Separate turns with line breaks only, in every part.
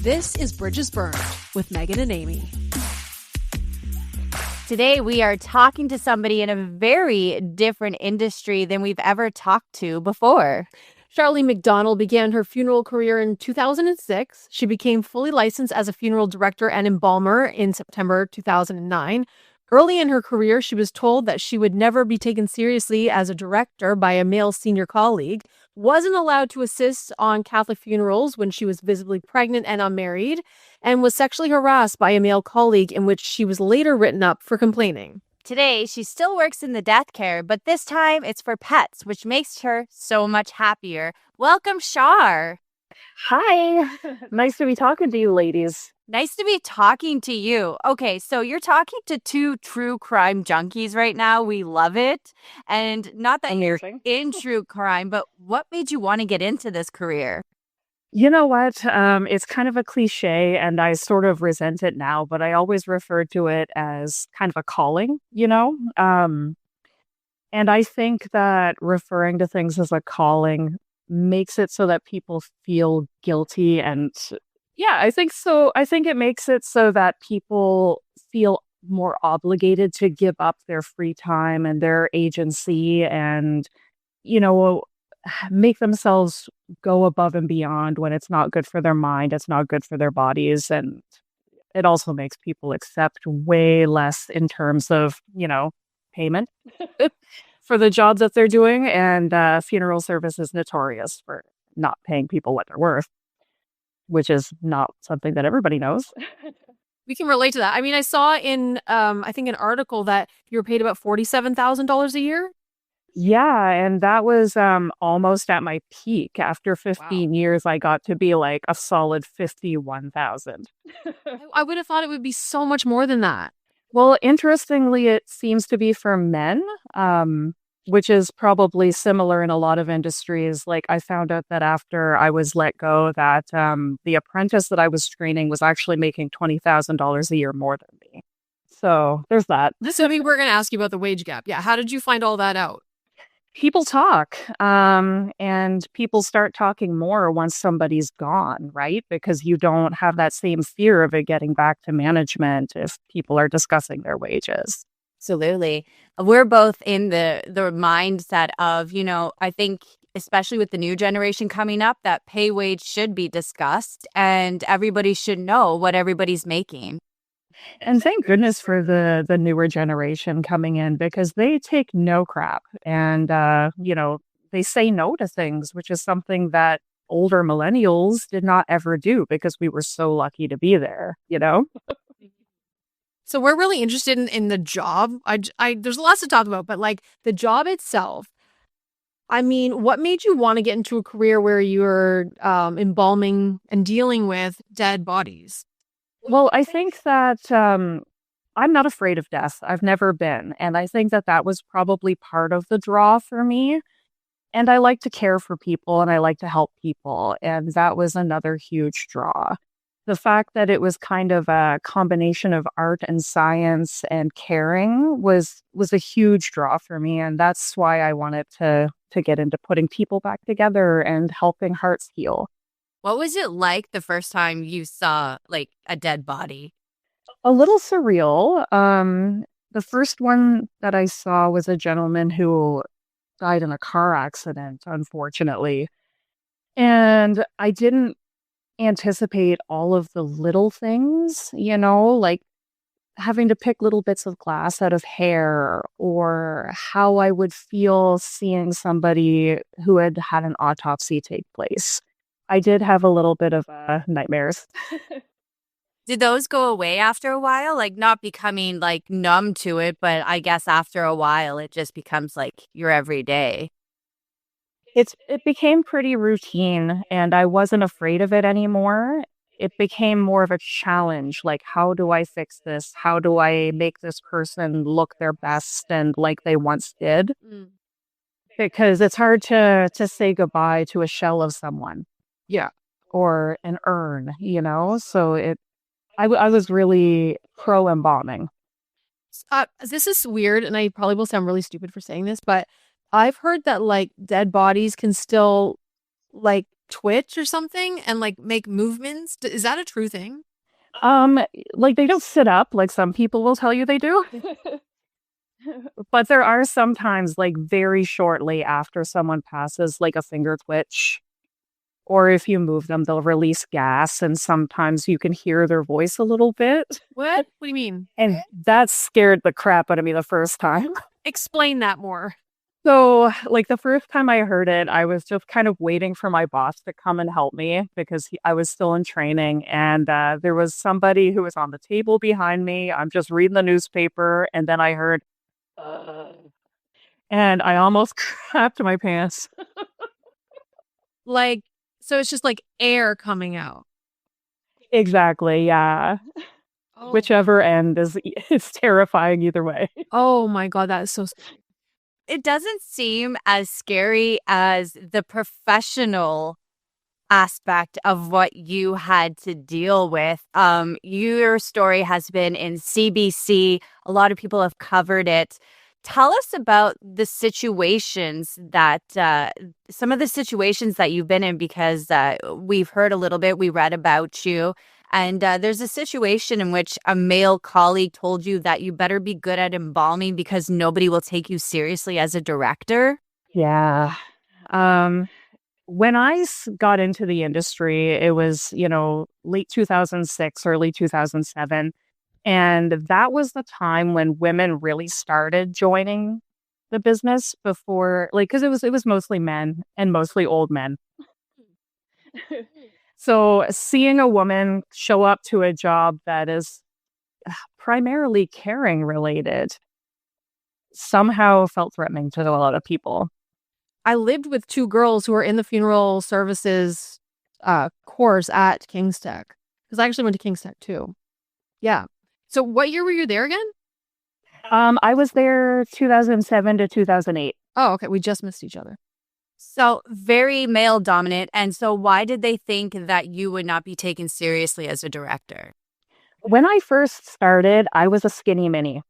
This is Bridgesburned with Megan and Amy.
Today, we are talking to somebody in a very different industry than we've ever talked to before.
Sharlene MacDonald began her funeral career in 2006. She became fully licensed as a funeral director and embalmer in September 2009. Early in her career, she was told that she would never be taken seriously as a director by a male senior colleague, wasn't allowed to assist on Catholic funerals when she was visibly pregnant and unmarried, and was sexually harassed by a male colleague, in which she was later written up for complaining.
Today, she still works in the death care, but this time it's for pets, which makes her so much happier. Welcome, Shar.
Hi. Nice to be talking to you, ladies.
Nice to be talking to you. Okay, so you're talking to two true crime junkies right now. We love it. And not that you're in true crime, but what made you want to get into this career?
You know what? It's kind of a cliche, and I sort of resent it now, but I always refer to it as kind of a calling, And I think that referring to things as a calling makes it so that people feel guilty. And yeah, I think so. I think it makes it so that people feel more obligated to give up their free time and their agency and, make themselves go above and beyond when it's not good for their mind, it's not good for their bodies. And it also makes people accept way less in terms of, payment for the jobs that they're doing. And funeral service is notorious for not paying people what they're worth, which is not something that everybody knows.
We can relate to that. I mean, I saw in, I think, an article that you were paid about $47,000 a year.
Yeah, and that was almost at my peak. After 15 years, I got to be like a solid 51,000.
I would have thought it would be so much more than that.
Well, interestingly, it seems to be for men, which is probably similar in a lot of industries. Like I found out that after I was let go, that the apprentice that I was training was actually making $20,000 a year more than me. So there's that.
So we're going to ask you about the wage gap. Yeah, how did you find all that out?
People talk, and people start talking more once somebody's gone, right? Because you don't have that same fear of it getting back to management if people are discussing their wages.
Absolutely. We're both in the mindset of, I think, especially with the new generation coming up, that pay wage should be discussed and everybody should know what everybody's making.
And thank goodness for the newer generation coming in, because they take no crap and, they say no to things, which is something that older millennials did not ever do because we were so lucky to be there,
So we're really interested in the job. There's lots to talk about, but like the job itself, I mean, what made you want to get into a career where you're embalming and dealing with dead bodies?
Well, I think that I'm not afraid of death. I've never been. And I think that was probably part of the draw for me. And I like to care for people and I like to help people. And that was another huge draw. The fact that it was kind of a combination of art and science and caring was a huge draw for me. And that's why I wanted to get into putting people back together and helping hearts heal.
What was it like the first time you saw like a dead body?
A little surreal. The first one that I saw was a gentleman who died in a car accident, unfortunately. And I didn't anticipate all of the little things, like having to pick little bits of glass out of hair, or how I would feel seeing somebody who had had an autopsy take place. I did have a little bit of nightmares.
Did those go away after a while? Like not becoming like numb to it, but I guess after a while it just becomes like your everyday.
It became pretty routine and I wasn't afraid of it anymore. It became more of a challenge. Like, how do I fix this? How do I make this person look their best and like they once did? Because it's hard to say goodbye to a shell of someone.
Yeah.
Or an urn, So I was really pro embalming.
This is weird, and I probably will sound really stupid for saying this, but I've heard that like dead bodies can still like twitch or something and like make movements? Is that a true thing?
Like they don't sit up like some people will tell you they do. But there are sometimes like very shortly after someone passes, like a finger twitch. Or if you move them, they'll release gas, and sometimes you can hear their voice a little bit.
What? What do you mean?
And that scared the crap out of me the first time.
Explain that more.
So, like the first time I heard it, I was just kind of waiting for my boss to come and help me because I was still in training. And there was somebody who was on the table behind me. I'm just reading the newspaper, and then I heard, and I almost crapped my pants.
Like, so it's just like air coming out.
Exactly, yeah.
Oh.
Whichever end is terrifying either way.
Oh my God, that is so scary.
It doesn't seem as scary as the professional aspect of what you had to deal with. Your story has been in CBC. A lot of people have covered it. Tell us about the situations that some of the situations that you've been in, because we've heard a little bit, we read about you. And there's a situation in which a male colleague told you that you better be good at embalming because nobody will take you seriously as a director.
Yeah. When I got into the industry, it was, late 2006, early 2007. And that was the time when women really started joining the business before, like, because it was mostly men and mostly old men. So seeing a woman show up to a job that is primarily caring related somehow felt threatening to a lot of people.
I lived with two girls who were in the funeral services course at King's Tech, because I actually went to King's Tech too. Yeah. So what year were you there again?
I was there 2007 to 2008.
Oh, okay. We just missed each other.
So very male dominant. And so why did they think that you would not be taken seriously as a director?
When I first started, I was a skinny mini.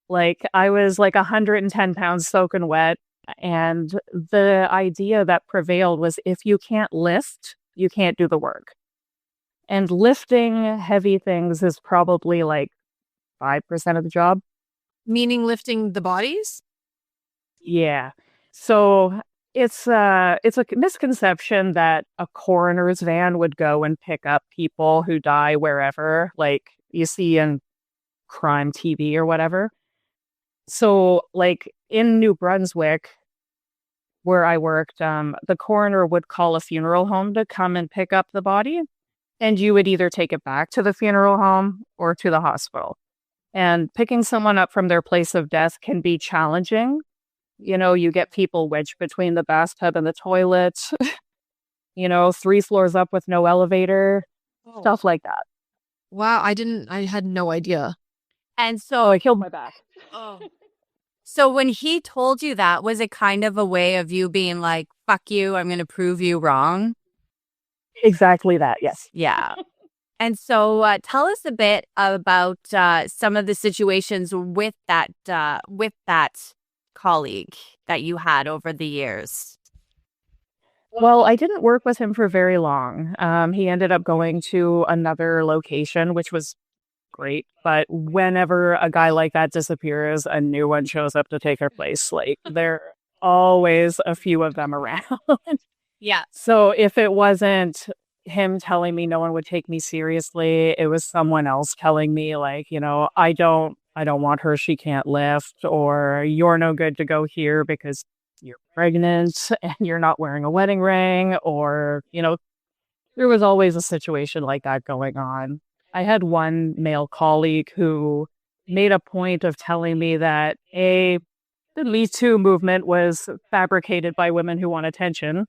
Like I was like 110 pounds soaking wet. And the idea that prevailed was if you can't lift, you can't do the work. And lifting heavy things is probably like 5% of the job.
Meaning lifting the bodies?
Yeah. So it's a misconception that a coroner's van would go and pick up people who die wherever, like you see in crime TV or whatever. So like in New Brunswick, where I worked, the coroner would call a funeral home to come and pick up the body. And you would either take it back to the funeral home or to the hospital. And picking someone up from their place of death can be challenging. You get people wedged between the bathtub and the toilet, 3 floors up with no elevator, stuff like that.
Wow, I had no idea.
And so
I killed my back.
Oh. So when he told you that, was it kind of a way of you being like, fuck you, I'm going to prove you wrong?
Exactly that, yes.
Yeah. And so tell us a bit about some of the situations with that colleague that you had over the years.
Well, I didn't work with him for very long. He ended up going to another location, which was great. But whenever a guy like that disappears, a new one shows up to take her place. Like there are always a few of them around.
Yeah.
So if it wasn't him telling me no one would take me seriously, it was someone else telling me like, I don't want her, she can't lift, or you're no good to go here because you're pregnant and you're not wearing a wedding ring, or, there was always a situation like that going on. I had one male colleague who made a point of telling me that the Me Too movement was fabricated by women who want attention.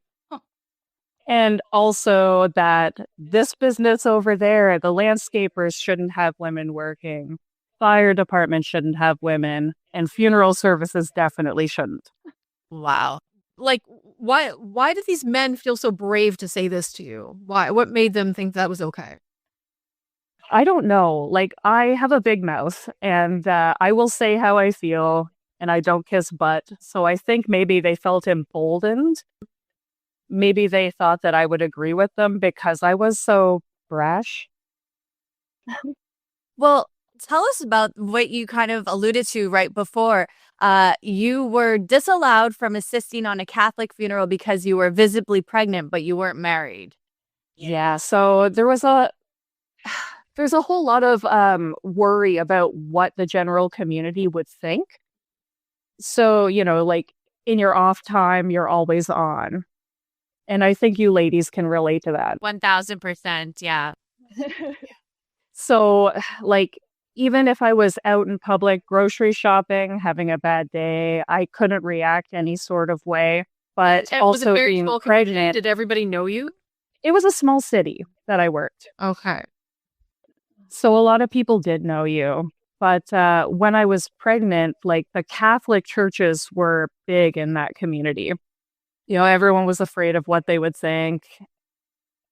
And also that this business over there, the landscapers shouldn't have women working. Fire department shouldn't have women. And funeral services definitely shouldn't.
Wow.
Like, why did these men feel so brave to say this to you? Why? What made them think that was okay?
I don't know. Like, I have a big mouth and I will say how I feel and I don't kiss butt. So I think maybe they felt emboldened. maybe they thought that I would agree with them because I was so brash.
Well, tell us about what you kind of alluded to right before. You were disallowed from assisting on a Catholic funeral because you were visibly pregnant, but you weren't married.
Yeah, so there's a whole lot of worry about what the general community would think. So, like in your off time, you're always on. And I think you ladies can relate to that.
1000%. Yeah.
So, like, even if I was out in public grocery shopping, having a bad day, I couldn't react any sort of way. But
And was it
also
very
being
small community?
pregnant,
Did everybody know you?
it was a small city that I worked.
Okay.
So a lot of people did know you. But when I was pregnant, like the Catholic churches were big in that community. Everyone was afraid of what they would think.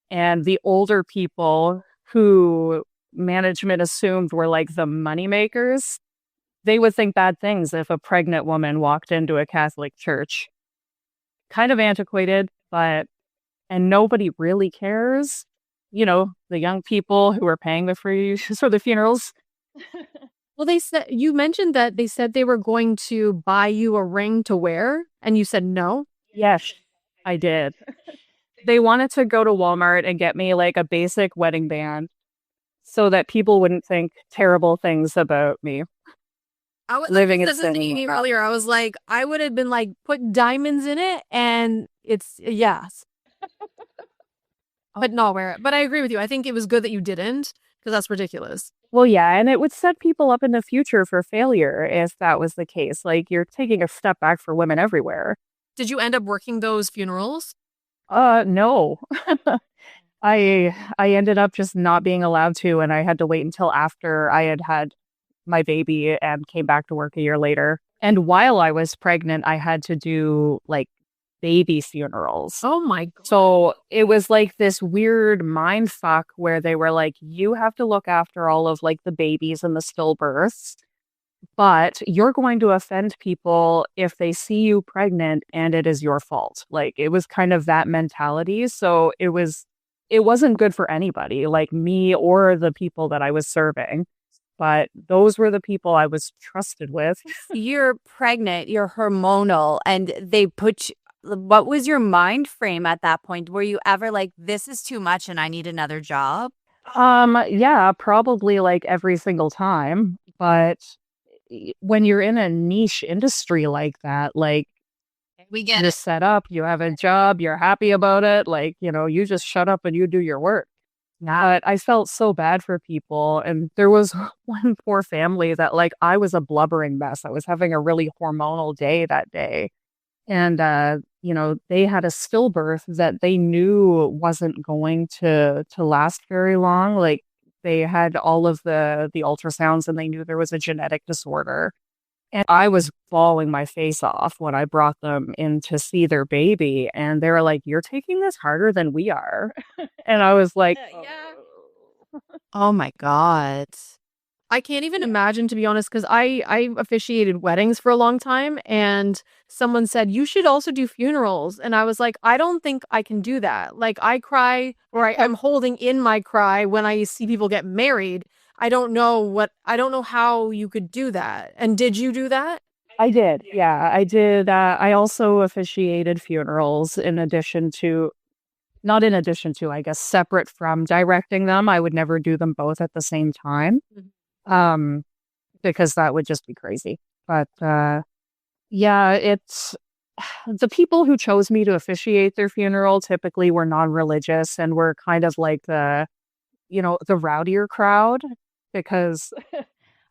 And the older people who management assumed were like the moneymakers, they would think bad things if a pregnant woman walked into a Catholic church. Kind of antiquated, and nobody really cares. The young people who are paying the fees for the funerals.
Well, you mentioned that they said they were going to buy you a ring to wear, and you said no.
Yes, I did. They wanted to go to Walmart and get me like a basic wedding band so that people wouldn't think terrible things about me. Living in Sydney.
Earlier, I was like, I would have been like, put diamonds in it, and it's yes. But not wear it. But I agree with you. I think it was good that you didn't, because that's ridiculous.
Well, yeah, and it would set people up in the future for failure if that was the case. Like, you're taking a step back for women everywhere.
Did you end up working those funerals?
No. I ended up just not being allowed to, and I had to wait until after I had my baby and came back to work a year later. And while I was pregnant, I had to do like baby funerals.
Oh my God.
So it was like this weird mind fuck where they were like, you have to look after all of like the babies and the stillbirths, but you're going to offend people if they see you pregnant and it is your fault. Like it was kind of that mentality. So it wasn't good for anybody, like me or the people that I was serving. But those were the people I was trusted with.
You're pregnant, you're hormonal, and what was your mind frame at that point? Were you ever like, this is too much and I need another job?
Yeah, probably like every single time. But when you're in a niche industry like that, like
we get
you're set up, you have a job, you're happy about it, like, you just shut up and you do your work. But I felt so bad for people. And there was one poor family that like I was a blubbering mess. I was having a really hormonal day that day. And, they had a stillbirth that they knew wasn't going to last very long. Like they had all of the ultrasounds and they knew there was a genetic disorder. And I was bawling my face off when I brought them in to see their baby. And they were like, you're taking this harder than we are. And I was like,
oh my God.
I can't even imagine, to be honest, because I officiated weddings for a long time, and someone said, you should also do funerals. And I was like, I don't think I can do that. Like I cry, or I'm holding in my cry when I see people get married. I don't know how you could do that. And did you do that?
I did. Yeah, I did. I also officiated funerals I guess, separate from directing them. I would never do them both at the same time. Because that would just be crazy. But yeah, it's the people who chose me to officiate their funeral typically were non-religious and were kind of like the rowdier crowd, because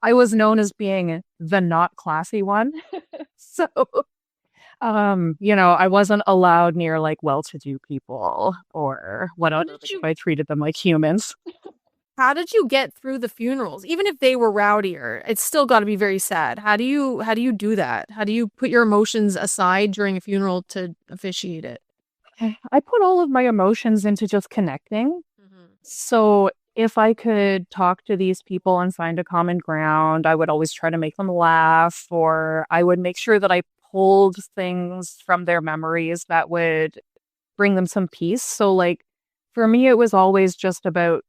I was known as being the not classy one. So, I wasn't allowed near like well-to-do people or whatever. I treated them like humans.
How did you get through the funerals? Even if they were rowdier, it's still got to be very sad. How do you do that? How do you put your emotions aside during a funeral to officiate it?
I put all of my emotions into just connecting. Mm-hmm. So if I could talk to these people and find a common ground, I would always try to make them laugh, or I would make sure that I pulled things from their memories that would bring them some peace. So like for me, it was always just about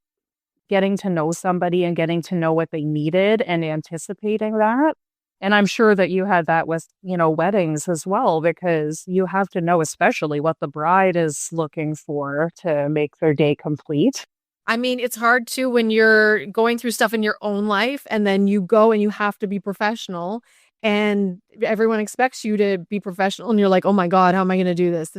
getting to know somebody and getting to know what they needed and anticipating that. And I'm sure that you had that with, weddings as well, because you have to know especially what the bride is looking for to make their day complete.
I mean, it's hard too when you're going through stuff in your own life and then you go and you have to be professional and everyone expects you to be professional and you're like, oh my God, how am I going to do this?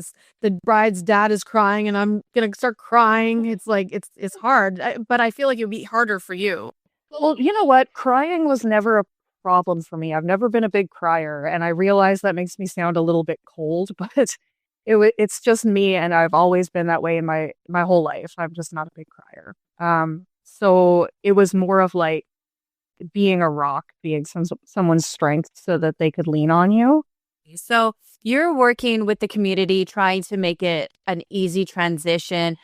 The bride's dad is crying and I'm going to start crying. It's like, it's hard, but I feel like it would be harder for you.
Well, you know what? Crying was never a problem for me. I've never been a big crier, and I realize that makes me sound a little bit cold, but it's just me, and I've always been that way in my whole life. I'm just not a big crier. So it was more of like being a rock, being someone's strength so that they could lean on you.
So you're working with the community, trying to make it an easy transition,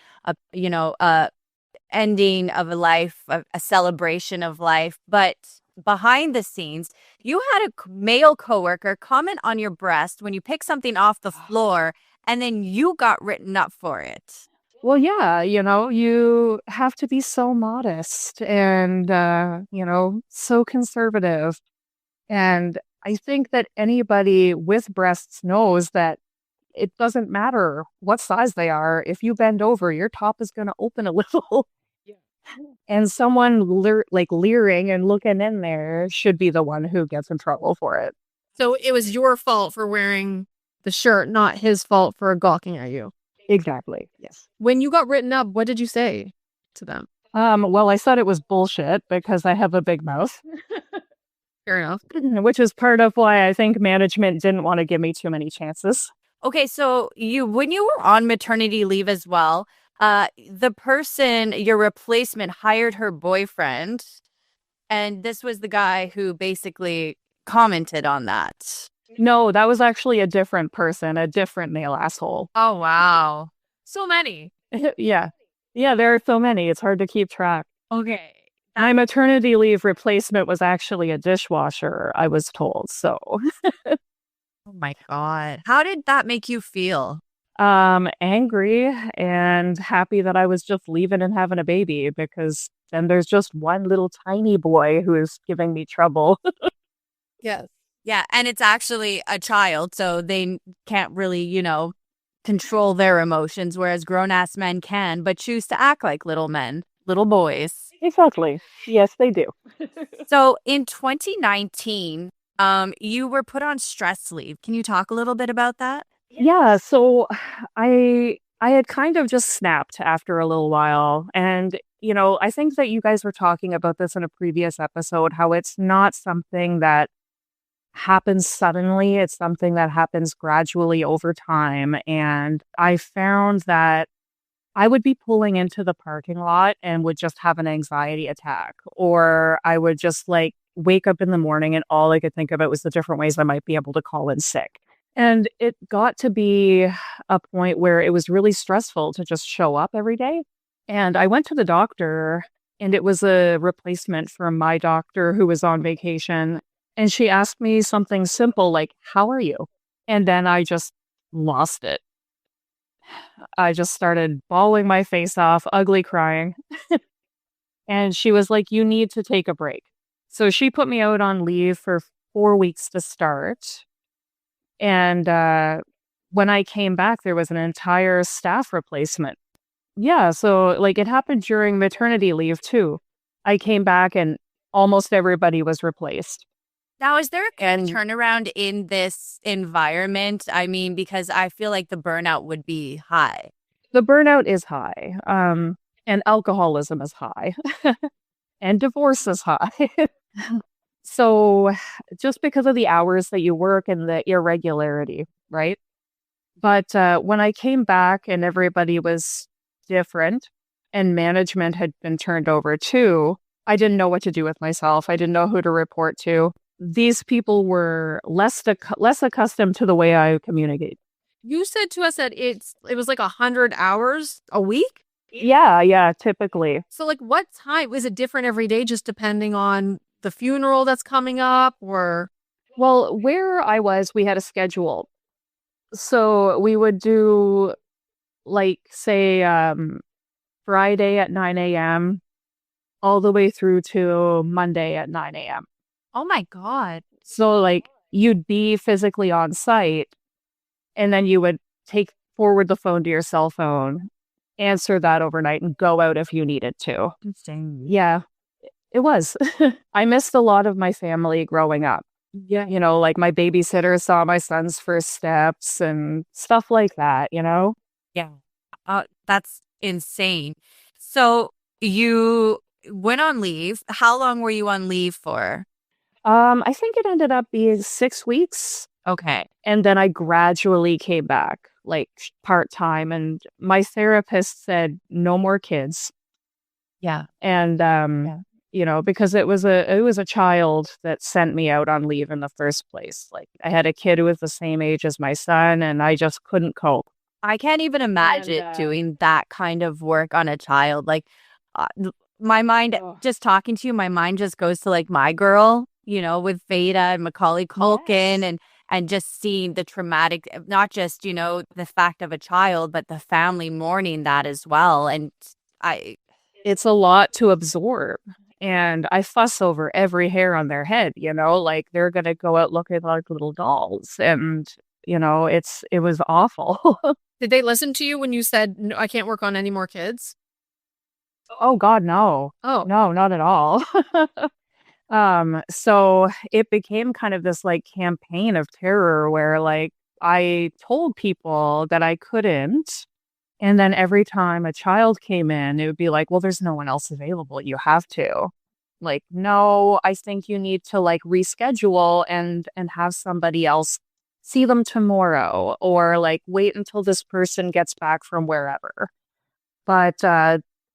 ending of a life, a celebration of life. But behind the scenes, you had a male coworker comment on your breast when you picked something off the floor, and then you got written up for it.
Well, yeah, you have to be so modest and, so conservative. And I think that anybody with breasts knows that it doesn't matter what size they are. If you bend over, your top is going to open a little. Yeah. And someone leering and looking in there should be the one who gets in trouble for it.
So it was your fault for wearing the shirt, not his fault for gawking at you.
Exactly. Yes.
When you got written up, what did you say to them?
Well, I said it was bullshit because I have a big mouth.
Fair enough.
Which is part of why I think management didn't want to give me too many chances.
Okay, so when you were on maternity leave as well, the person, your replacement, hired her boyfriend, and this was the guy who basically commented on that.
No, that was actually a different person, a different male asshole.
Oh, wow. So many.
Yeah. Yeah, there are so many. It's hard to keep track.
Okay.
My maternity leave replacement was actually a dishwasher, I was told. So.
Oh my God. How did that make you feel?
Angry and happy that I was just leaving and having a baby, because then there's just one little tiny boy who is giving me trouble.
Yes.
Yeah, and it's actually a child, so they can't really, control their emotions, whereas grown-ass men can, but choose to act like little men, little boys.
Exactly. Yes, they do.
So in 2019, you were put on stress leave. Can you talk a little bit about that?
Yeah, so I had kind of just snapped after a little while. And, I think that you guys were talking about this in a previous episode, how it's not something that happens suddenly. It's something that happens gradually over time. And I found that I would be pulling into the parking lot and would just have an anxiety attack, or I would just wake up in the morning and all I could think about was the different ways I might be able to call in sick. And it got to be a point where it was really stressful to just show up every day. And I went to the doctor, and it was a replacement for my doctor who was on vacation. And she asked me something simple like, "How are you?" And then I just lost it. I just started bawling my face off, ugly crying. And she was like, "You need to take a break." So she put me out on leave for 4 weeks to start. And when I came back, there was an entire staff replacement. Yeah, so it happened during maternity leave too. I came back and almost everybody was replaced.
Now, is there a turnaround in this environment? I mean, because I feel like the burnout would be high.
The burnout is high, and alcoholism is high, and divorce is high. So just because of the hours that you work and the irregularity, right? But when I came back and everybody was different and management had been turned over too, I didn't know what to do with myself. I didn't know who to report to. These people were less accustomed to the way I communicate.
You said to us that it was 100 hours a week?
Yeah, typically.
So what time? Is it different every day just depending on the funeral that's coming up, or?
Well, where I was, we had a schedule. So we would do like, say, Friday at 9 a.m. all the way through to Monday at 9 a.m.
Oh my God.
So, like, you'd be physically on site, and then you would forward the phone to your cell phone, answer that overnight, and go out if you needed to.
Interesting.
Yeah, it was. I missed a lot of my family growing up.
Yeah.
You know, like my babysitter saw my son's first steps and stuff like that, you know?
Yeah. That's insane. So you went on leave. How long were you on leave for?
I think it ended up being 6 weeks.
Okay.
And then I gradually came back, like part-time. And my therapist said, no more kids.
Yeah.
And, you know, because it was a child that sent me out on leave in the first place. Like I had a kid who was the same age as my son, and I just couldn't cope.
I can't even imagine doing that kind of work on a child. Like my mind, just talking to you, my mind just goes to like My Girl, you know, with Veda and Macaulay Culkin and just seeing the traumatic, not just, you know, the fact of a child, but the family mourning that as well. And
it's a lot to absorb. And I fuss over every hair on their head, you know, like they're going to go out looking like little dolls. And, you know, it was awful.
Did they listen to you when you said, no, I can't work on any more kids?
Oh, God, no.
Oh.
No, not at all. So it became kind of this like campaign of terror where like I told people that I couldn't. And then every time a child came in, it would be like, well, there's no one else available. You have to. Like, no, I think you need to like reschedule and have somebody else see them tomorrow, or like wait until this person gets back from wherever. But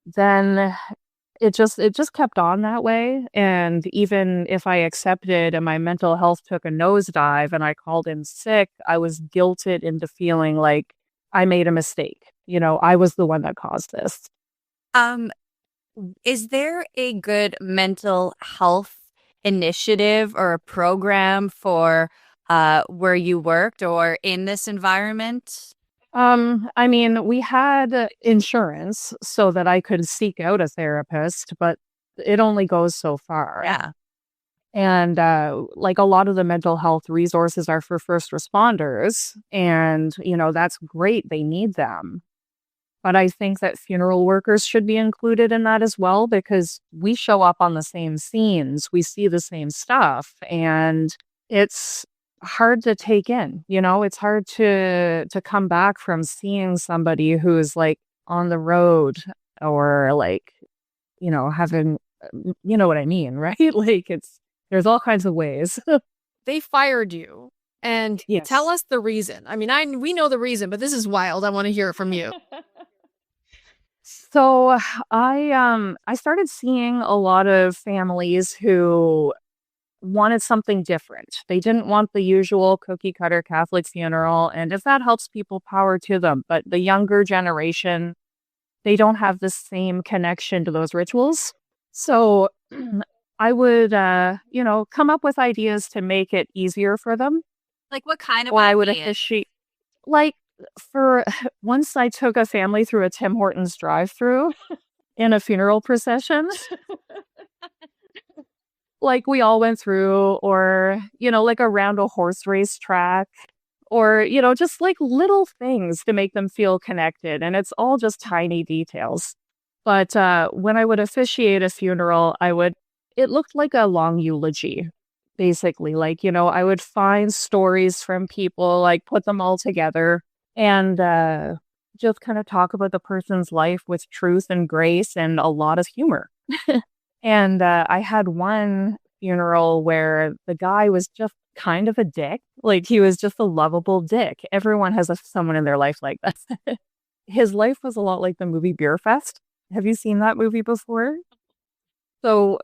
then it just kept on that way. And even if I accepted and my mental health took a nosedive and I called in sick, I was guilted into feeling like I made a mistake. You know, I was the one that caused this.
Is there a good mental health initiative or a program for where you worked or in this environment?
I mean, we had insurance so that I could seek out a therapist, but it only goes so far.
Yeah.
And like a lot of the mental health resources are for first responders. And, you know, that's great. They need them. But I think that funeral workers should be included in that as well, because we show up on the same scenes. We see the same stuff. And it's hard to take in, you know, it's hard to come back from seeing somebody who's like on the road or like, you know, having, you know what I mean, right? Like there's all kinds of ways.
They fired you. And tell us the reason. I mean, we know the reason, but this is wild. I want to hear it from you.
So I started seeing a lot of families who wanted something different. They didn't want the usual cookie cutter Catholic funeral. And if that helps people, power to them. But the younger generation, they don't have the same connection to those rituals. So I would, you know, come up with ideas to make it easier for them.
Like what kind of
ideas? I would officiate, like, for once I took a family through a Tim Hortons drive-through in a funeral procession. Like we all went through, or, you know, like around a horse race track, or, you know, just like little things to make them feel connected. And it's all just tiny details. But when I would officiate a funeral, it looked like a long eulogy, basically. Like, you know, I would find stories from people, like put them all together and just kind of talk about the person's life with truth and grace and a lot of humor. And I had one funeral where the guy was just kind of a dick. Like he was just a lovable dick. Everyone has someone in their life like that. His life was a lot like the movie Beer Fest. Have you seen that movie before? So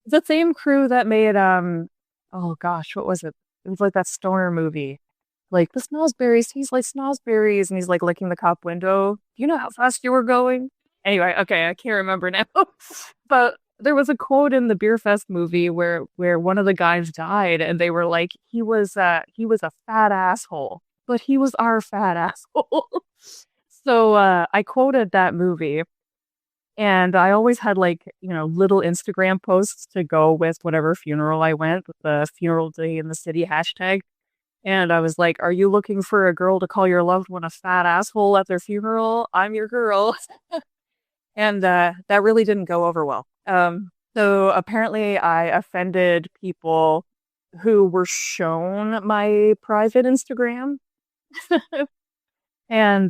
the same crew that made oh gosh, what was it? It was like that stoner movie. Like the snozberries, he's like snozberries, and he's like licking the cop window. Do you know how fast you were going? Anyway, okay, I can't remember now. But there was a quote in the Beer Fest movie where one of the guys died, and they were like, he was a fat asshole, but he was our fat asshole. So I quoted that movie, and I always had like, little Instagram posts to go with whatever funeral I went with the funeral day in the city hashtag. And I was like, are you looking for a girl to call your loved one a fat asshole at their funeral? I'm your girl. And that really didn't go over well. So apparently I offended people who were shown my private Instagram. And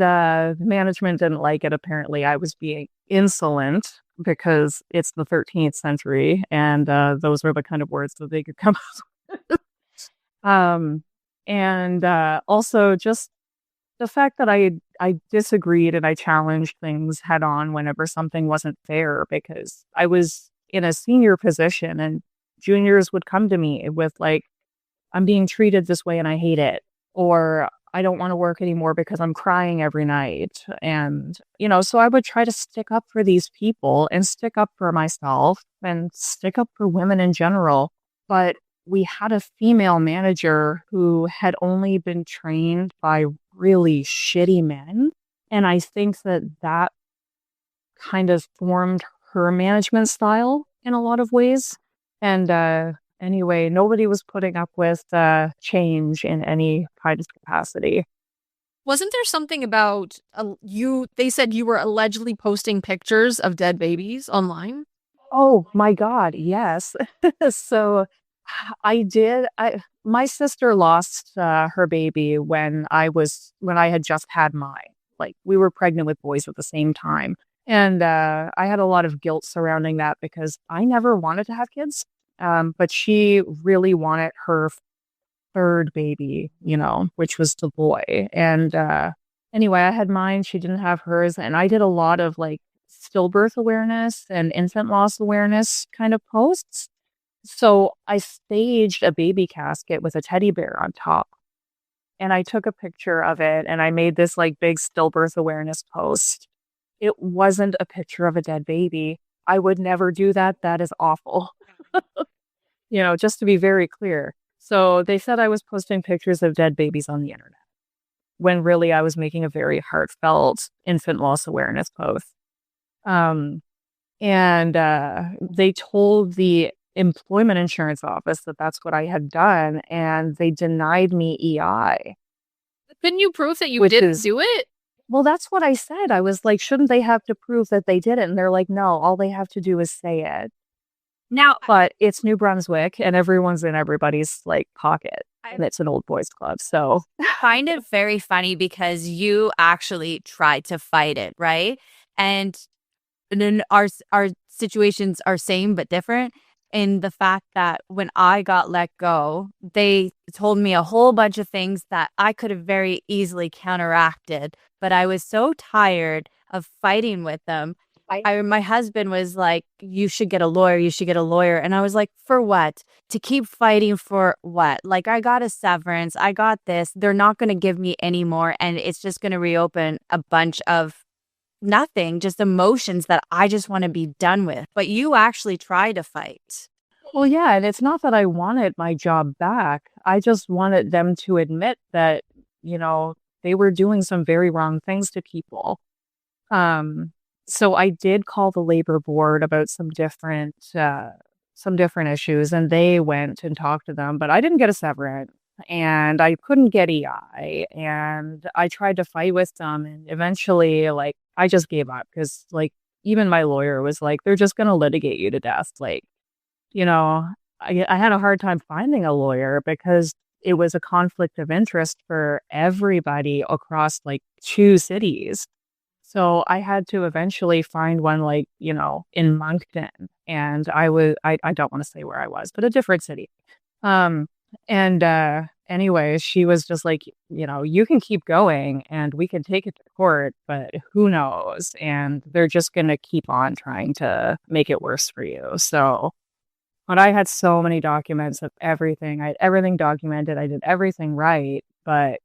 management didn't like it. Apparently I was being insolent because it's the 13th century. And those were the kind of words that they could come up with. And also just the fact that I disagreed and I challenged things head on whenever something wasn't fair, because I was in a senior position and juniors would come to me with like, I'm being treated this way and I hate it, or I don't want to work anymore because I'm crying every night. And, so I would try to stick up for these people and stick up for myself and stick up for women in general. But we had a female manager who had only been trained by really shitty men. And I think that kind of formed her management style in a lot of ways. And anyway, nobody was putting up with change in any kind of capacity.
Wasn't there something about they said you were allegedly posting pictures of dead babies online?
Oh my God, yes. So I did. My sister lost her baby when I had just had mine. Like, we were pregnant with boys at the same time. And I had a lot of guilt surrounding that because I never wanted to have kids. But she really wanted her third baby, which was the boy. And anyway, I had mine. She didn't have hers. And I did a lot of like stillbirth awareness and infant loss awareness kind of posts. So I staged a baby casket with a teddy bear on top. And I took a picture of it and I made this like big stillbirth awareness post. It wasn't a picture of a dead baby. I would never do that. That is awful. Just to be very clear. So they said I was posting pictures of dead babies on the internet, when really I was making a very heartfelt infant loss awareness post. And they told the employment insurance office that that's what I had done, and they denied me EI.
Couldn't you prove that you didn't do it?
Well, that's what I said. I was like, shouldn't they have to prove that they did it? And they're like, no, all they have to do is say it.
Now,
but it's New Brunswick and everyone's in everybody's like pocket, and it's an old boys club. So
I find it very funny because you actually tried to fight it, right? And then our situations are same but different in the fact that when I got let go, they told me a whole bunch of things that I could have very easily counteracted, but I was so tired of fighting with them. My husband was like, you should get a lawyer. You should get a lawyer. And I was like, for what? To keep fighting for what? Like, I got a severance. I got this. They're not going to give me any more. And it's just going to reopen a bunch of nothing, just emotions that I just want to be done with. But you actually try to fight.
Well, yeah. And it's not that I wanted my job back. I just wanted them to admit that, they were doing some very wrong things to people. So I did call the labor board about some different issues, and they went and talked to them, but I didn't get a severance and I couldn't get EI, and I tried to fight with them, and eventually like I just gave up because like even my lawyer was like, they're just going to litigate you to death. Like, I had a hard time finding a lawyer because it was a conflict of interest for everybody across like 2 cities. So I had to eventually find one like, in Moncton, and I don't want to say where I was, but a different city. Anyway, she was just like, you can keep going and we can take it to court, but who knows? And they're just going to keep on trying to make it worse for you. So, but I had so many documents of everything. I had everything documented. I did everything right, but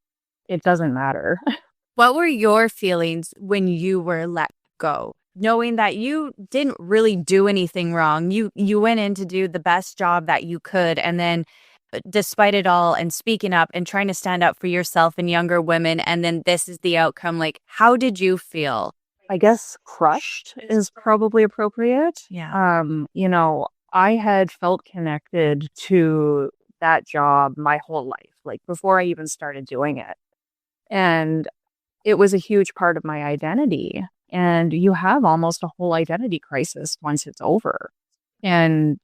it doesn't matter.
What were your feelings when you were let go? Knowing that you didn't really do anything wrong. You went in to do the best job that you could, and then despite it all and speaking up and trying to stand up for yourself and younger women, and then this is the outcome. Like, how did you feel?
I guess crushed is probably appropriate.
Yeah.
I had felt connected to that job my whole life, like before I even started doing it. And it was a huge part of my identity. And you have almost a whole identity crisis once it's over. And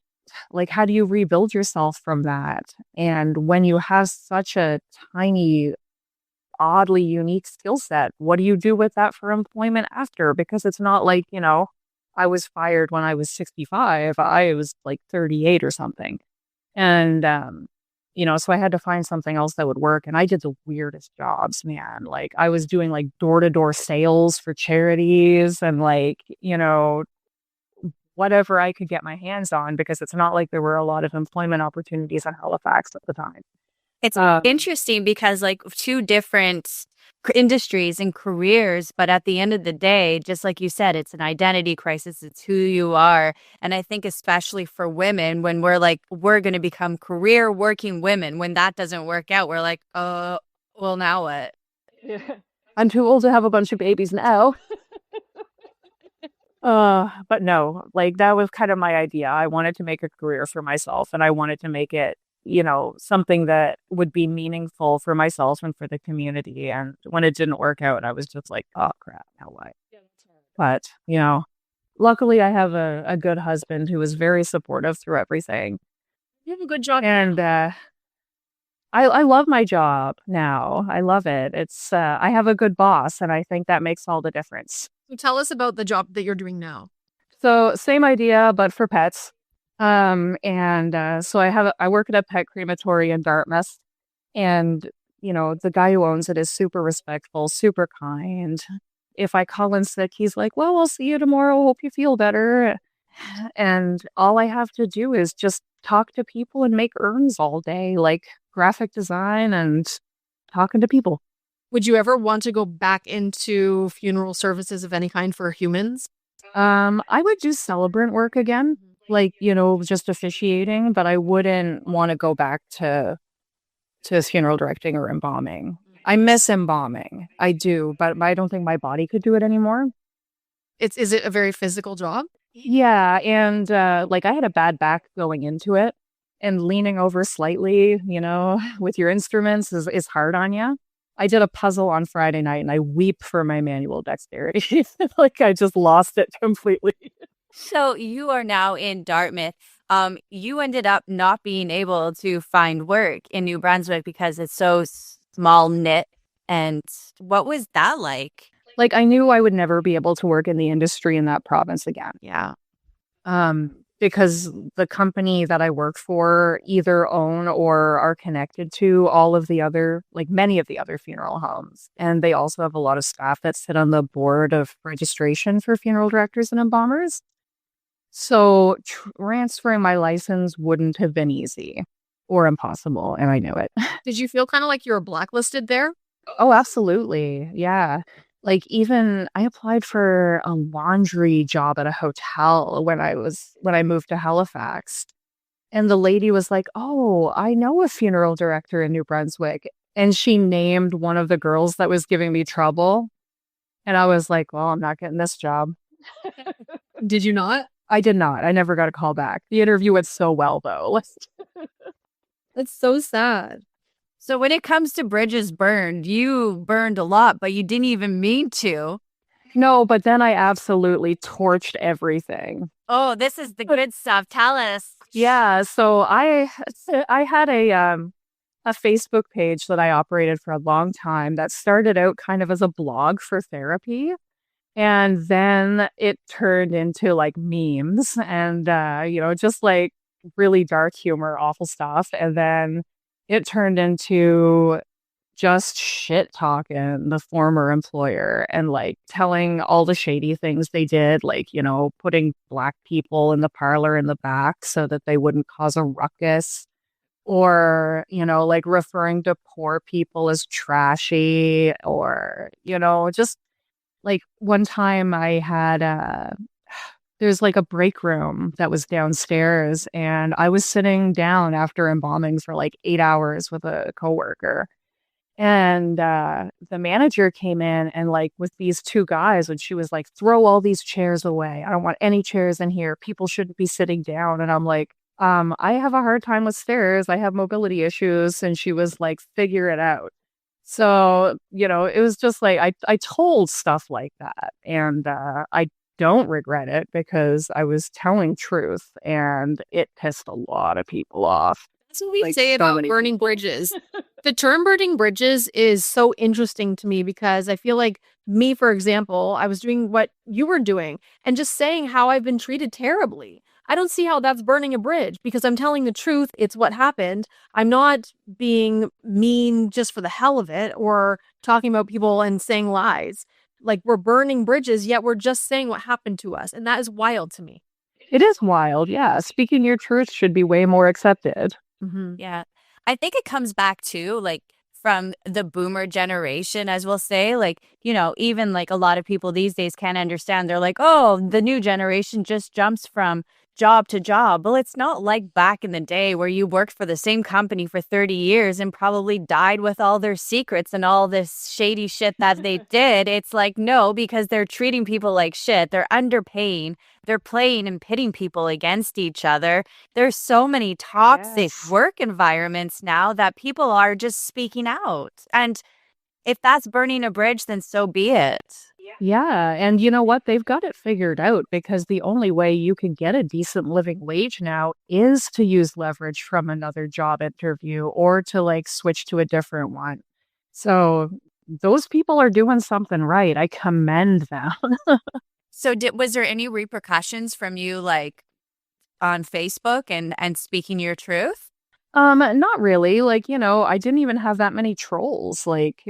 like, how do you rebuild yourself from that? And when you have such a tiny, oddly unique skill set, what do you do with that for employment after? Because it's not like, I was fired when I was 65. I was like 38 or something. And, so I had to find something else that would work. And I did the weirdest jobs, man. Like I was doing like door-to-door sales for charities and like, whatever I could get my hands on, because it's not like there were a lot of employment opportunities in Halifax at the time.
It's interesting because like two different industries and careers, but at the end of the day, just like you said, it's an identity crisis. It's who you are. And I think especially for women, when we're like, we're going to become career working women, when that doesn't work out, we're like, well, now what?
Yeah. I'm too old to have a bunch of babies now. But no, like that was kind of my idea. I wanted to make a career for myself, and I wanted to make it something that would be meaningful for myself and for the community. And when it didn't work out, I was just like, oh crap, now what? Yeah, but, luckily I have a good husband who is very supportive through everything.
You have a good job.
And I love my job now. I love it. It's I have a good boss, and I think that makes all the difference.
So tell us about the job that you're doing now.
So same idea, but for pets. So I work at a pet crematory in Dartmouth, and the guy who owns it is super respectful, super kind. If I call in sick, he's like, well, I'll see you tomorrow. Hope you feel better. And all I have to do is just talk to people and make urns all day, like graphic design and talking to people.
Would you ever want to go back into funeral services of any kind for humans?
I would do celebrant work again. Like, just officiating, but I wouldn't want to go back to funeral directing or embalming. I miss embalming. I do, but I don't think my body could do it anymore.
Is it a very physical job?
Yeah. And like I had a bad back going into it, and leaning over slightly, with your instruments is hard on you. I did a puzzle on Friday night and I weep for my manual dexterity. Like I just lost it completely.
So you are now in Dartmouth. You ended up not being able to find work in New Brunswick because it's so small knit. And what was that like?
Like I knew I would never be able to work in the industry in that province again.
Yeah.
Because the company that I work for either own or are connected to all of the other, like many of the other funeral homes. And they also have a lot of staff that sit on the board of registration for funeral directors and embalmers. So transferring my license wouldn't have been easy or impossible, and I knew it.
Did you feel kind of like you were blacklisted there?
Oh, absolutely. Yeah. Like even I applied for a laundry job at a hotel when I moved to Halifax. And the lady was like, "Oh, I know a funeral director in New Brunswick." And she named one of the girls that was giving me trouble. And I was like, "Well, I'm not getting this job."
Did you not?
I did not. I never got a call back. The interview went so well, though.
That's so sad.
So when it comes to bridges burned, you burned a lot, but you didn't even mean to.
No, but then I absolutely torched everything.
Oh, this is the good stuff. Tell us.
Yeah, so I had a Facebook page that I operated for a long time that started out kind of as a blog for therapy. And then it turned into like memes and, just like really dark humor, awful stuff. And then it turned into just shit talking the former employer and like telling all the shady things they did, like, putting Black people in the parlor in the back so that they wouldn't cause a ruckus, or, like referring to poor people as trashy, or, just like one time I had there's like a break room that was downstairs, and I was sitting down after embalming for like 8 hours with a coworker. And the manager came in and like with these two guys, and she was like, throw all these chairs away. I don't want any chairs in here. People shouldn't be sitting down. And I'm like, I have a hard time with stairs. I have mobility issues. And she was like, figure it out. So, it was just like I told stuff like that. And I don't regret it because I was telling truth and it pissed a lot of people off.
That's what we say about burning bridges. The term burning bridges is so interesting to me because I feel like me, for example, I was doing what you were doing and just saying how I've been treated terribly. I don't see how that's burning a bridge because I'm telling the truth. It's what happened. I'm not being mean just for the hell of it or talking about people and saying lies. Like we're burning bridges, yet we're just saying what happened to us. And that is wild to me.
It is wild. Yeah. Speaking your truth should be way more accepted.
Mm-hmm. Yeah. I think it comes back to like from the boomer generation, as we'll say, like, even like a lot of people these days can't understand. They're like, oh, the new generation just jumps from job to job. Well, it's not like back in the day where you worked for the same company for 30 years and probably died with all their secrets and all this shady shit that they did. It's like, no, because they're treating people like shit. They're underpaying. They're playing and pitting people against each other. There's so many toxic work environments now that people are just speaking out. And if that's burning a bridge, then so be it.
Yeah. And you know what? They've got it figured out because the only way you can get a decent living wage now is to use leverage from another job interview or to like switch to a different one. So those people are doing something right. I commend them.
So was there any repercussions from you like on Facebook and speaking your truth?
Not really. Like, I didn't even have that many trolls. Like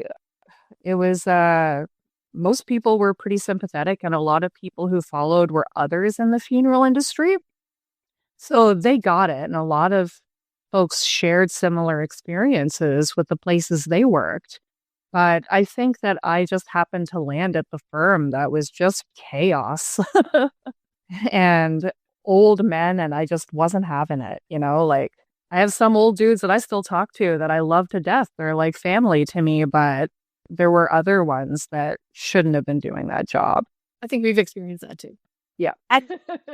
it was most people were pretty sympathetic, and a lot of people who followed were others in the funeral industry. So they got it. And a lot of folks shared similar experiences with the places they worked. But I think that I just happened to land at the firm that was just chaos and old men, and I just wasn't having it, like I have some old dudes that I still talk to that I love to death. They're like family to me, but there were other ones that shouldn't have been doing that job.
I think we've experienced that too.
Yeah,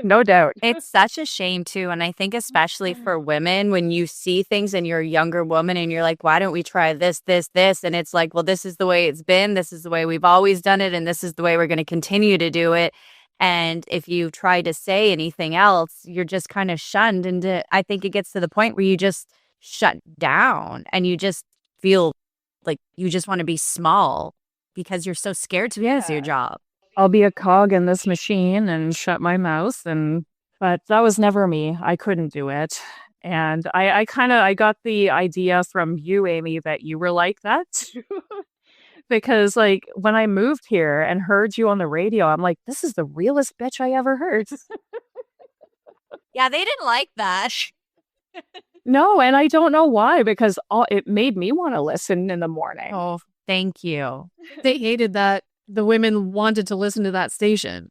no doubt.
It's such a shame too. And I think especially for women, when you see things and you're a younger woman and you're like, why don't we try this, this, this? And it's like, well, this is the way it's been. This is the way we've always done it. And this is the way we're going to continue to do it. And if you try to say anything else, you're just kind of shunned. And I think it gets to the point where you just shut down and you just feel like you just want to be small because you're so scared to lose your job.
I'll be a cog in this machine and shut my mouth. But that was never me. I couldn't do it. And I got the idea from you, Amy, that you were like that. Because like when I moved here and heard you on the radio, I'm like, this is the realest bitch I ever heard.
Yeah, they didn't like that.
No, and I don't know why, because it made me want to listen in the morning.
Oh, thank you.
They hated that the women wanted to listen to that station.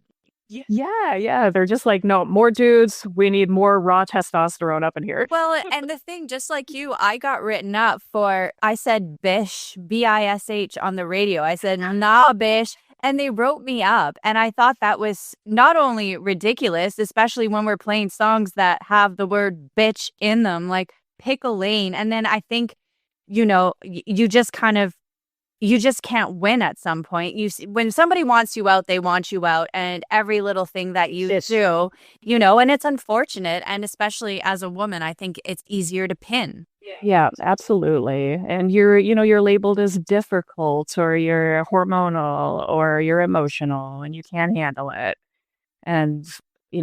Yeah. They're just like, no, more dudes. We need more raw testosterone up in here.
Well, and the thing, just like you, I got written up I said bish, B-I-S-H on the radio. I said, nah, bish. And they wrote me up. And I thought that was not only ridiculous, especially when we're playing songs that have the word bitch in them, like Pick a Lane. And then I think, you just can't win at some point. When somebody wants you out, they want you out. And every little thing that you do, and it's unfortunate. And especially as a woman, I think it's easier to pin.
Yeah, absolutely. And you're labeled as difficult, or you're hormonal, or you're emotional, and you can't handle it. And,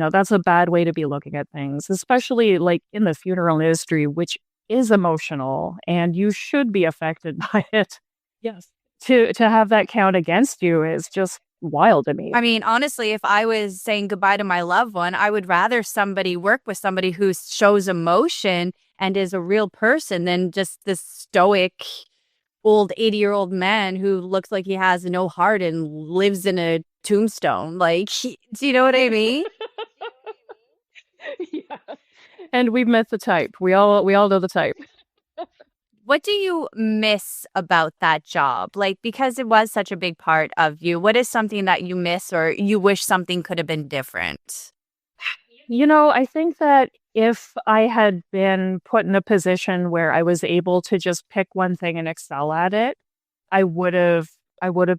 that's a bad way to be looking at things, especially like in the funeral industry, which is emotional, and you should be affected by it.
Yes.
To have that count against you is just wild to me.
I mean, honestly, if I was saying goodbye to my loved one, I would rather work with somebody who shows emotion and is a real person than just this stoic old 80-year-old man who looks like he has no heart and lives in a tombstone. Like, do you know what I mean?
And we've met the type. We all know the type.
What do you miss about that job? Like, because it was such a big part of you, what is something that you miss or you wish something could have been different?
I think that if I had been put in a position where I was able to just pick one thing and excel at it, I would have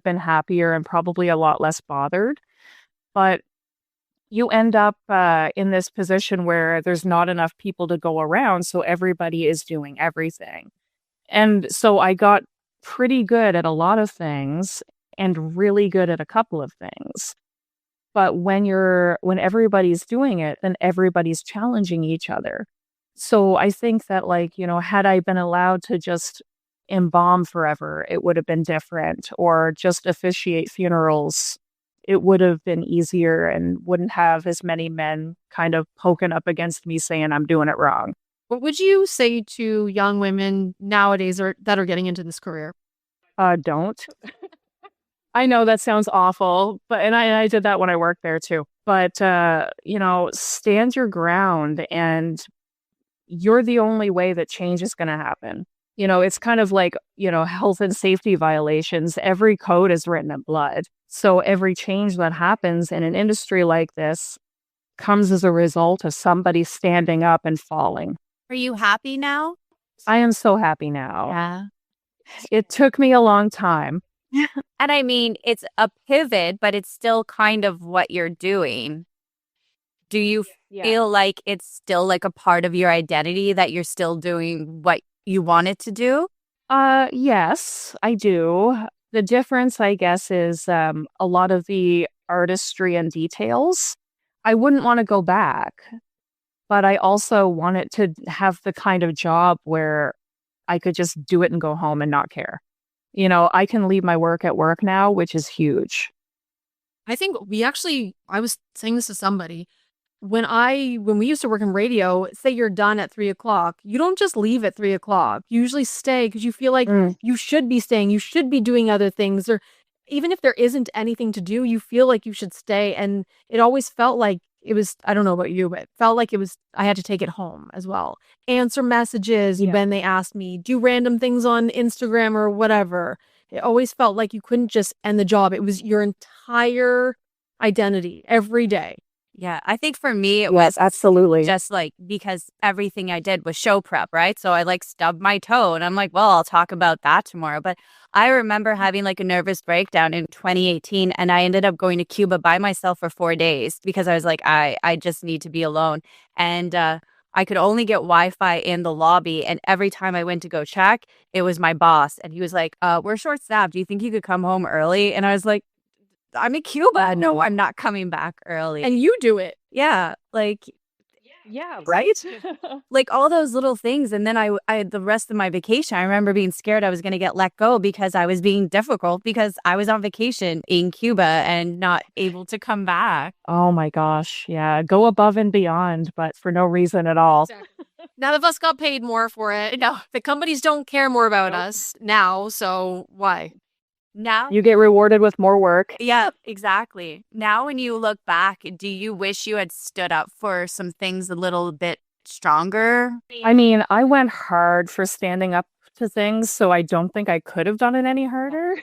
been happier and probably a lot less bothered. But you end up in this position where there's not enough people to go around, so everybody is doing everything. And so I got pretty good at a lot of things and really good at a couple of things. But when everybody's doing it, then everybody's challenging each other. So I think that had I been allowed to just embalm forever, it would have been different, or just officiate funerals. It would have been easier and wouldn't have as many men kind of poking up against me saying I'm doing it wrong.
What would you say to young women nowadays that are getting into this career?
Don't. I know that sounds awful, but and I did that when I worked there too. But stand your ground, and you're the only way that change is going to happen. It's kind of like, health and safety violations. Every code is written in blood. So every change that happens in an industry like this comes as a result of somebody standing up and falling.
Are you happy now?
I am so happy now.
Yeah.
It took me a long time.
And I mean, it's a pivot, but it's still kind of what you're doing. Do you feel like it's still like a part of your identity that you're still doing what you wanted to do?
Yes, I do. The difference, I guess, is a lot of the artistry and details. I wouldn't want to go back, but I also wanted to have the kind of job where I could just do it and go home and not care. I can leave my work at work now, which is huge.
I think I was saying this to somebody. When we used to work in radio, say you're done at 3:00, you don't just leave at 3:00. You usually stay because you feel like you should be staying. You should be doing other things, or even if there isn't anything to do, you feel like you should stay. And it always felt like it was, I don't know about you, but it felt like I had to take it home as well. Answer messages when they asked me, do random things on Instagram or whatever. It always felt like you couldn't just end the job. It was your entire identity every day.
Yeah, I think for me, it was
absolutely
just like because everything I did was show prep, right? So I stubbed my toe and I'm like, well, I'll talk about that tomorrow. But I remember having a nervous breakdown in 2018 and I ended up going to Cuba by myself for 4 days because I was like, I just need to be alone. And I could only get Wi-Fi in the lobby. And every time I went to go check, it was my boss. And he was like, we're short-staffed. Do you think you could come home early? And I was like, I'm in Cuba. No, I'm not coming back early.
And you do it.
Yeah.
Yeah, right?
All those little things. And then I the rest of my vacation, I remember being scared I was going to get let go because I was being difficult because I was on vacation in Cuba and not able to come back.
Oh my gosh. Yeah. Go above and beyond, but for no reason at all.
Exactly. None of us got paid more for it. No, the companies don't care more about us now. So why?
Now
you get rewarded with more work.
Yeah, exactly. Now, when you look back, do you wish you had stood up for some things a little bit stronger?
I mean, I went hard for standing up to things, so I don't think I could have done it any harder.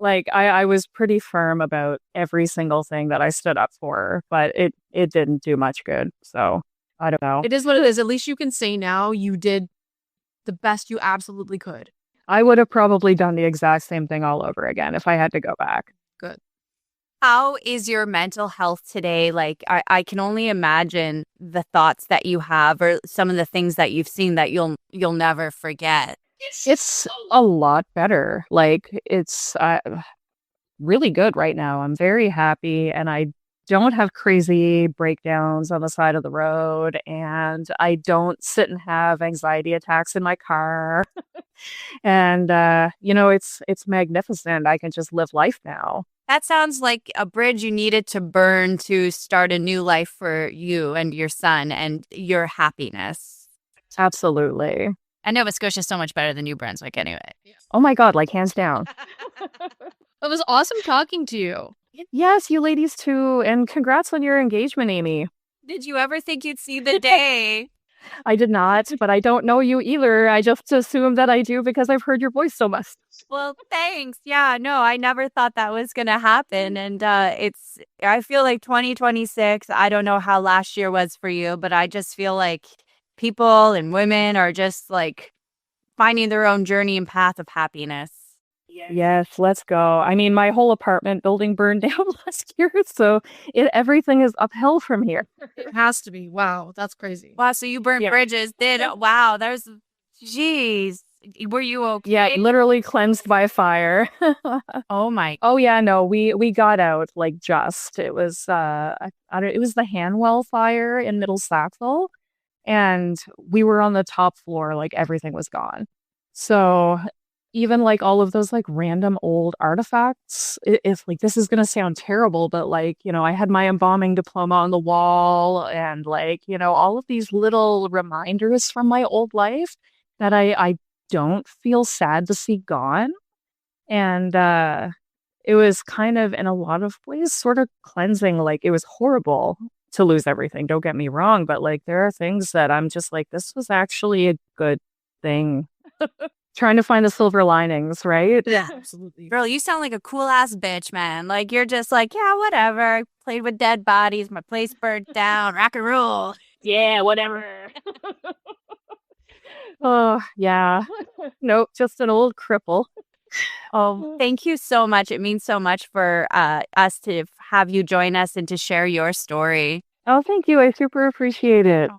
I was pretty firm about every single thing that I stood up for, but it didn't do much good. So I don't know.
It is what it is. At least you can say now you did the best you absolutely could.
I would have probably done the exact same thing all over again if I had to go back.
Good.
How is your mental health today? I can only imagine the thoughts that you have or some of the things that you've seen that you'll never forget.
It's a lot better. It's really good right now. I'm very happy and I don't have crazy breakdowns on the side of the road and I don't sit and have anxiety attacks in my car. And, it's magnificent. I can just live life now.
That sounds like a bridge you needed to burn to start a new life for you and your son and your happiness.
Absolutely.
And Nova Scotia is so much better than New Brunswick anyway.
Oh my God, hands down.
It was awesome talking to you.
Yes, you ladies too. And congrats on your engagement, Amy.
Did you ever think you'd see the day?
I did not, but I don't know you either. I just assume that I do because I've heard your voice so much.
Well, thanks. Yeah, no, I never thought that was going to happen. And I feel like 2026, I don't know how last year was for you, but I just feel like people and women are just like finding their own journey and path of happiness.
Yes, let's go. I mean, my whole apartment building burned down last year, so everything is uphill from here.
It has to be. Wow, that's crazy.
Wow, so you burnt bridges. Wow, geez. Were you okay?
Yeah, literally cleansed by fire.
Oh my.
Oh yeah, no, we got out like just. It was it was the Hanwell fire in Middle Sackville, and we were on the top floor, like everything was gone. So even like all of those like random old artifacts, it's like, this is gonna sound terrible, but like, I had my embalming diploma on the wall, and like, all of these little reminders from my old life that I don't feel sad to see gone. And it was kind of, in a lot of ways, sort of cleansing. Like, it was horrible to lose everything, don't get me wrong, but like, there are things that I'm just like, this was actually a good thing. Trying to find the silver linings, right?
Yeah, absolutely.
Girl, you sound like a cool ass bitch, man. Like, you're just like, yeah, whatever. I played with dead bodies. My place burnt down. Rock and roll.
Yeah, whatever. Oh, yeah. Nope, just an old cripple.
Oh, thank you so much. It means so much for us to have you join us and to share your story.
Oh, thank you. I super appreciate it.